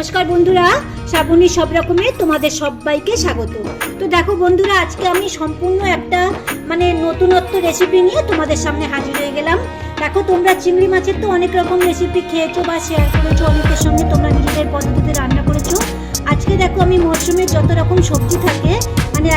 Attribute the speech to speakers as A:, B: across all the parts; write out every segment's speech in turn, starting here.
A: নমস্কার বন্ধুরা, শ্রাবণী সব রকমের তোমাদের সবাইকে স্বাগত। তো দেখো বন্ধুরা, আজকে আমি সম্পূর্ণ একটা নতুনত্ব রেসিপি নিয়ে তোমাদের সামনে হাজির হয়ে গেলাম। দেখো, তোমরা চিংড়ি মাছের তো অনেক রকম রেসিপি খেয়েছো বা শেয়ার করেছো, অনেকের সঙ্গে তোমরা নিজেদের পদ্ধতিতে রান্না করেছো। আজকে দেখো, আমি মরশুমের যত রকম সবজি থাকে,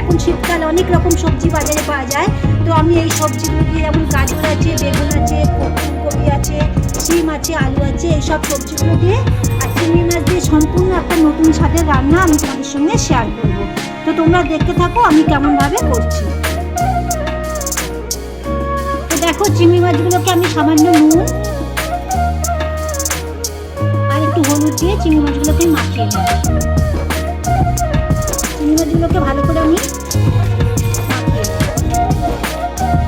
A: এখন শীতকাল অনেক রকম সবজি বাজারে পাওয়া যায়। তো আমি এই সবজিগুলো দিয়ে, যেমন গাজর আছে, বেগুন আছে, ফুলকপি আছে, শিম আছে, আলু আছে, এইসব সবজিগুলো দিয়ে আর চিংড়ি মাছ দিয়ে সম্পূর্ণ একটা নতুন স্বাদের রান্না আমি তোমাদের সঙ্গে শেয়ার করব। তো তোমরা দেখতে থাকো আমি কেমনভাবে করছি। তো দেখো, চিংড়ি মাছগুলোকে আমি সামান্য নুন আর একটু হলুদ দিয়ে চিংড়ি মাছগুলোকে মাখিয়ে নেব। চিংড়ি মাছগুলোকে ভালো করে আমি মাখিয়ে নেব।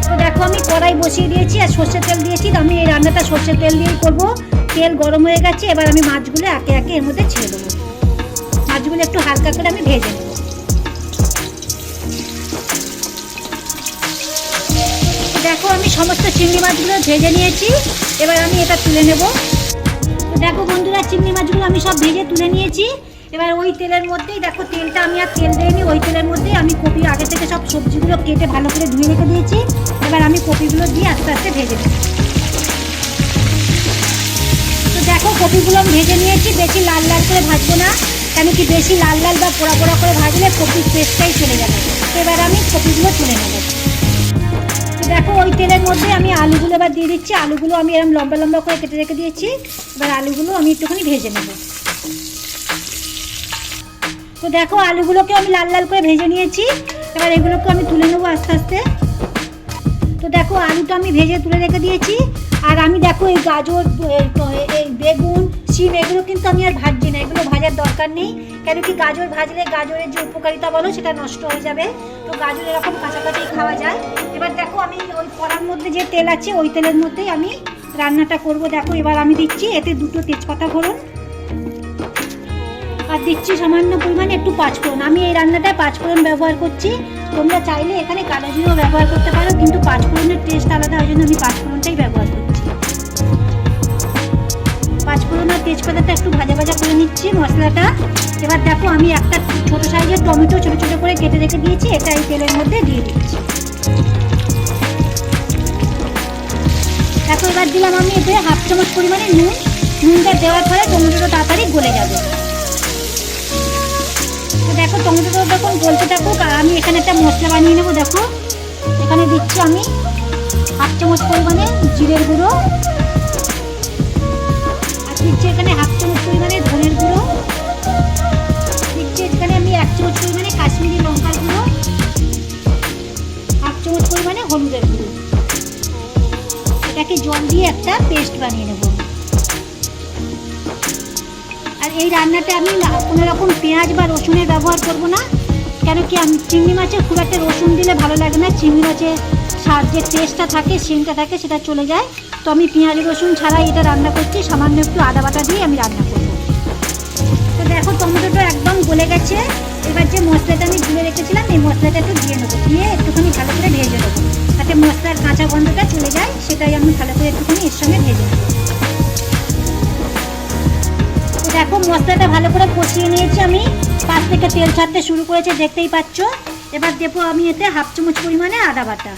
A: তো দেখো, আমি কড়াই বসিয়ে দিয়েছি আর সর্ষের তেল দিয়েছি। তো আমি এই রান্নাটা সর্ষের তেল দিয়েই করবো। তেল গরম হয়ে গেছে, এবার আমি মাছগুলো একে একে এর মধ্যে ছেড়ে দেবো। মাছগুলো একটু হালকা করে আমি ভেজে নেব। দেখো, আমি সমস্ত চিংড়ি মাছগুলো ভেজে নিয়েছি, এবার আমি এটা তুলে নেব। তো দেখো বন্ধুরা, চিংড়ি মাছগুলো আমি সব ভেজে তুলে নিয়েছি। এবার ওই তেলের মধ্যেই দেখো, তেলটা আমি আর তেল দিইনি, ওই তেলের মধ্যেই আমি কপি আগে থেকে সব সবজিগুলো কেটে ভালো করে ধুয়ে রেখে দিয়েছি। এবার আমি কপিগুলো দিয়ে আস্তে আস্তে ভেজে নেব। তো দেখো, কপিগুলো আমি ভেজে নিয়েছি। বেশি লাল লাল করে ভাজবো না, কেন কি বেশি লাল লাল বা পোড়া পোড়া করে ভাজলে কপির টেস্টটাই চলে যাবে। তো এবার আমি কপিগুলো তুলে নেব। তো দেখো, ওই তেলের মধ্যে আমি আলুগুলো এবার দিয়ে দিচ্ছি। আলুগুলো আমি এরকম লম্বা লম্বা করে কেটে রেখে দিয়েছি। এবার আলুগুলো আমি একটুখানি ভেজে নেব। তো দেখো, আলুগুলোকে আমি লাল লাল করে ভেজে নিয়েছি। এবার এগুলোকে আমি তুলে নেবো আস্তে আস্তে। তো দেখো, আলুটা আমি ভেজে তুলে রেখে দিয়েছি। আর আমি দেখো, এই গাজর, এই বেগুন, শিম, এগুলো কিন্তু আমি আর ভাজছি না। এগুলো ভাজার দরকার নেই, কেন কি গাজর ভাজলে গাজরের যে উপকারিতা বলো সেটা নষ্ট হয়ে যাবে। তো গাজর এরকম কাঁচা কাঁচাই খাওয়া যায়। এবার দেখো, আমি ওই কড়ার মধ্যে যে তেল আছে ওই তেলের মধ্যেই আমি রান্নাটা করব। দেখো, এবার আমি দিচ্ছি এতে 2টো তেজপাতা ফোড়ন আর দিচ্ছি সামান্য পরিমাণে একটু পাঁচফোড়ন। আমি এই রান্নাটায় পাঁচফোড়ন ব্যবহার করছি। তোমরা চাইলে এখানে কালো জিরেও ব্যবহার করতে পারো, কিন্তু পাঁচফোড়নের টেস্ট আলাদা, ওই জন্য আমি পাঁচফোড়নটাই ব্যবহার করছি। পাঁচফোড়ন আর তেজপাতাটা একটু ভাজা ভাজা করে নিচ্ছি মশলাটা। এবার দেখো, আমি একটা ছোটো সাইজের টমেটো ছোটো ছোটো করে কেটে রেখে দিয়েছি, এটা এই তেলের মধ্যে দিয়ে দিচ্ছি। দেখো, এবার দিলাম আমি এতে 1/2 চামচ পরিমাণে নুন। নুনটা দেওয়ার পরে টমেটোটা তাড়াতাড়ি গলে যাবে। তো দেখো, টমেটোটা যখন গলতে থাকুক, আর আমি এখানে একটা মশলা বানিয়ে নেবো। দেখো, এখানে দিচ্ছি আমি 1/2 চামচ পরিমাণে জিরের গুঁড়ো, আর দিচ্ছি এখানে 1/2 চামচ পরিমাণে ধনের গুঁড়ো, দিচ্ছি এখানে আমি 1 চামচ পরিমাণে কাশ্মীরি লঙ্কার গুঁড়ো, 1/2 চামচ পরিমাণে হলুদের গুঁড়ো। এটাকে জল দিয়ে একটা পেস্ট বানিয়ে নেব। আর এই রান্নাটা আমি কোনো রকম পেঁয়াজ বা রসুনের ব্যবহার করব না, কেন কি আমি চিংড়ি মাছে খুব একটা রসুন দিলে ভালো লাগে না। চিংড়ি মাছের স্বাদ যে টেস্টটা থাকে, সেন্টটা থাকে, সেটা চলে যায়। তো আমি পেঁয়াজ রসুন ছাড়াই এটা রান্না করছি, সামান্য একটু আদা বাটা দিয়ে আমি রান্না করব। তো দেখো, টমেটোটা একদম গলে গেছে। এবার যে মশলাটা আমি ধুয়ে রেখেছিলাম, এই মশলাটা একটু দিয়ে নেবো, দিয়ে একটুখানি ভালো করে ভেজে নেবো, যাতে মশলার কাঁচা গন্ধটা চলে যায়। সেটাই আমি ভালো করে একটুখানি এর সঙ্গে ভেজে নেবো। দেখো, মশলাটা ভালো করে কষিয়ে নিয়েছি আমি। পাশ থেকে তেল ছাড়তে শুরু করেছে, দেখতেই পাচ্ছ। এবার দেবো আমি এতে 1/2 চামচ পরিমাণে আদা বাটা।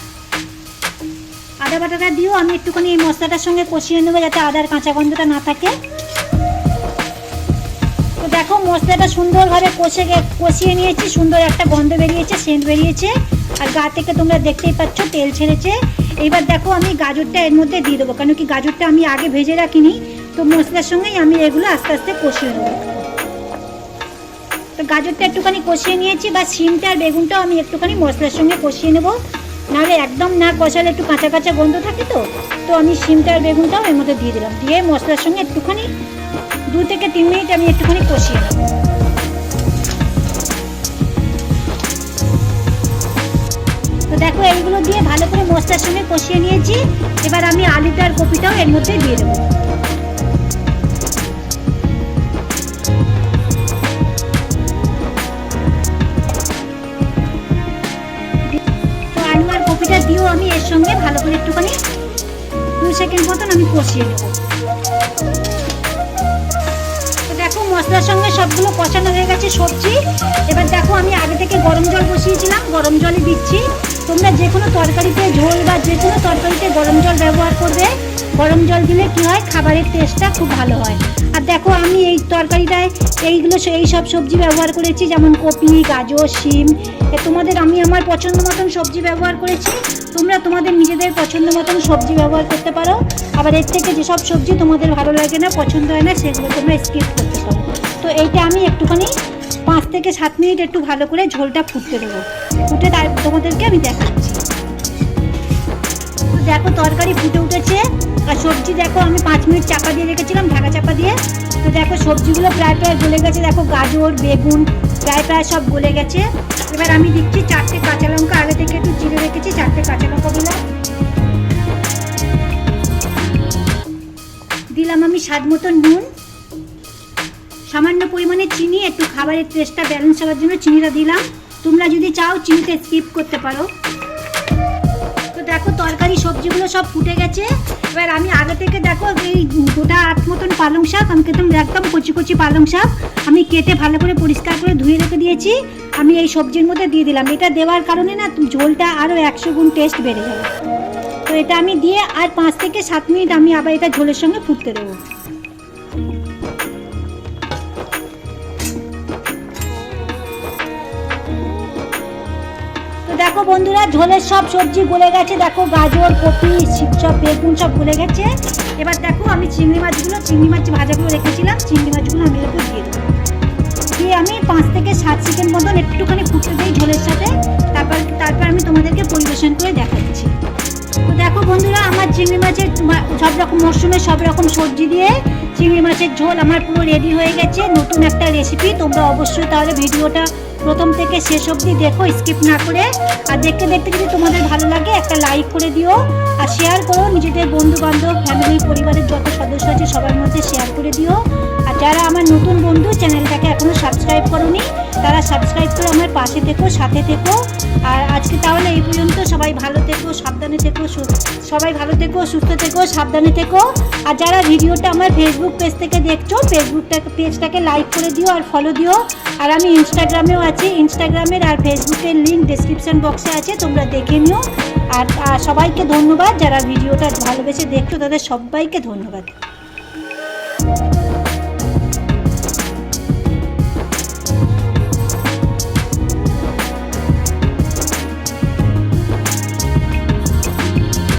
A: আদা বাটাটা দিয়েও আমি একটুখানি এই মশলাটার সঙ্গে কষিয়ে নেবো, যাতে আদার কাঁচা গন্ধটা না থাকে। তো দেখো, মশলাটা সুন্দরভাবে কষিয়ে নিয়েছি। সুন্দর একটা গন্ধ বেরিয়েছে, সেন্ট বেরিয়েছে, আর গা থেকে তোমরা দেখতেই পাচ্ছ তেল ছেড়েছে। এইবার দেখো, আমি গাজরটা এর মধ্যে দিয়ে দেবো, কেন কি গাজরটা আমি আগে ভেজে রাখিনি। তো মশলার সঙ্গেই আমি এগুলো আস্তে আস্তে কষিয়ে নেব। তো গাজরটা একটুখানি কষিয়ে নিয়েছি, বা শিমটা আর বেগুনটাও আমি একটুখানি মশলার সঙ্গে কষিয়ে নেব, নাহলে একদম না কষালে একটু কাঁচা কাঁচা গন্ধ থাকে। তো আমি শিমটা আর বেগুনটাও এর মধ্যে দিয়ে দিলাম, দিয়ে মশলার সঙ্গে একটুখানি 2 থেকে 3 মিনিট আমি একটুখানি কষিয়ে নেব। তো দেখো, এইগুলো দিয়ে ভালো করে মশলার সঙ্গে কষিয়ে নিয়েছি। এবার আমি আলুটা আর কপিটাও এর মধ্যে দিয়ে দেবো। তো আলু আর কপিটা দিয়েও আমি এর সঙ্গে ভালো করে একটুখানি 2 সেকেন্ড মতন আমি কষিয়ে নেব। তো দেখো, মশলার সঙ্গে সবগুলো কষানো হয়ে গেছে সবজি। এবার দেখো আমি আগে থেকে গরম জল বসিয়েছিলাম, গরম জলই দিচ্ছি। তোমরা যে কোনো তরকারিতে ঝোল বা যে কোনো তরকারিতে গরম জল ব্যবহার করবে। গরম জল দিলে কি হয়, খাবারের টেস্টটা খুব ভালো হয়। আর দেখো আমি এই তরকারিটায় এই সব সবজি ব্যবহার করেছি, যেমন কপি, গাজর, শিম। তোমাদের আমি আমার পছন্দ মতন সবজি ব্যবহার করেছি। তোমরা তোমাদের নিজেদের পছন্দ মতন সবজি ব্যবহার করতে পারো। আবার এর থেকে যেসব সবজি তোমাদের ভালো লাগে না, পছন্দ হয় না, সেগুলো তোমরা স্কিপ করতে পারো। তো এইটা আমি একটুখানি 5 থেকে 7 মিনিট একটু ভালো করে ঝোলটা ফুটতে দেবো। ফুটে তোমাদেরকে আমি দেখাচ্ছি। তো দেখো তরকারি ফুটে উঠেছে। আর সবজি দেখো আমি 5 মিনিট চাপা দিয়ে রেখেছিলাম, ঢাকা চাপা দিয়ে। তো দেখো সবজিগুলো প্রায় গলে গেছে। দেখো গাজর, বেগুন প্রায় সব গলে গেছে। এবার আমি দিচ্ছি 4টে কাঁচা লঙ্কা, আগে থেকে একটু চিড়ে রেখেছি, 4টে কাঁচা লঙ্কা দিলাম আমি স্বাদ মতন নুন, সামান্য পরিমাণে চিনি, একটু খাবারের টেস্টটা ব্যালেন্স হওয়ার জন্য চিনিটা দিলাম। তোমরা যদি চাও চিনিতে স্কিপ করতে পারো। তো দেখো তরকারি সবজিগুলো সব ফুটে গেছে। এবার আমি আগে থেকে দেখো এই গোটা 8 মতন পালং শাক, আমি একদম কচি কচি পালং শাক আমি কেটে ভালো করে পরিষ্কার করে ধুয়ে রেখে দিয়েছি। আমি এই সবজির মধ্যে দিয়ে দিলাম। এটা দেওয়ার কারণে না ঝোলটা আরও 100 গুণ টেস্ট বেড়ে যাবে। তো এটা আমি দিয়ে আর 5 থেকে 7 মিনিট আমি আবার এটা ঝোলের সঙ্গে ফুটতে দেবো। দেখো বন্ধুরা ঝোলের সব সবজি গলে গেছে। দেখো গাজর, কপি, সব বেগুন সব গলে গেছে। এবার দেখো আমি চিংড়ি মাছ ভাজাগুলো রেখেছিলাম, চিংড়ি মাছগুলো আমি এর উপর দিয়ে দেবো। দিয়ে আমি 5 থেকে 7 সেকেন্ড মতন একটুখানি ফুটতে দিই ঝোলের সাথে। তারপর আমি তোমাদেরকে পরিবেশন করে দেখাচ্ছি। তো দেখো বন্ধুরা আমার চিংড়ি মাছের সব রকম মরশুমের সব রকম সবজি দিয়ে চিংড়ি মাছের ঝোল আমার পুরো রেডি হয়ে গেছে। নতুন একটা রেসিপি। তোমরা অবশ্যই তাহলে ভিডিওটা প্রথম থেকে শেষ অবধি দেখো, স্কিপ না করে। আর দেখতে দেখতে যদি তোমাদের ভালো লাগে একটা লাইক করে দিও, আর শেয়ার করো নিজেদের বন্ধু বান্ধব, ফ্যামিলি, পরিবারের যত সদস্য আছে সবার মধ্যে শেয়ার করে দিও। আর যারা আমার নতুন বন্ধু, চ্যানেলটাকে এখনও সাবস্ক্রাইব করোনি, তারা সাবস্ক্রাইব করে আমার পাশে থেকো, সাথে থেকো। আর আজকে তাহলে এই পর্যন্ত। সবাই ভালো থেকো, সাবধানে থেকো, সুস্থ থেকো, সাবধানে থেকো। আর যারা ভিডিওটা আমার ফেসবুক পেজ থেকে দেখছো, পেজটাকে লাইক করে দিও আর ফলো দিও। আর আমি ইনস্টাগ্রামেও আছি, ইনস্টাগ্রামের আর ফেসবুকের লিঙ্ক ডেসক্রিপশন বক্সে আছে, তোমরা দেখে নিও। আর সবাইকে ধন্যবাদ, যারা ভিডিওটা ভালোবেসে দেখছো তাদের সবাইকে ধন্যবাদ।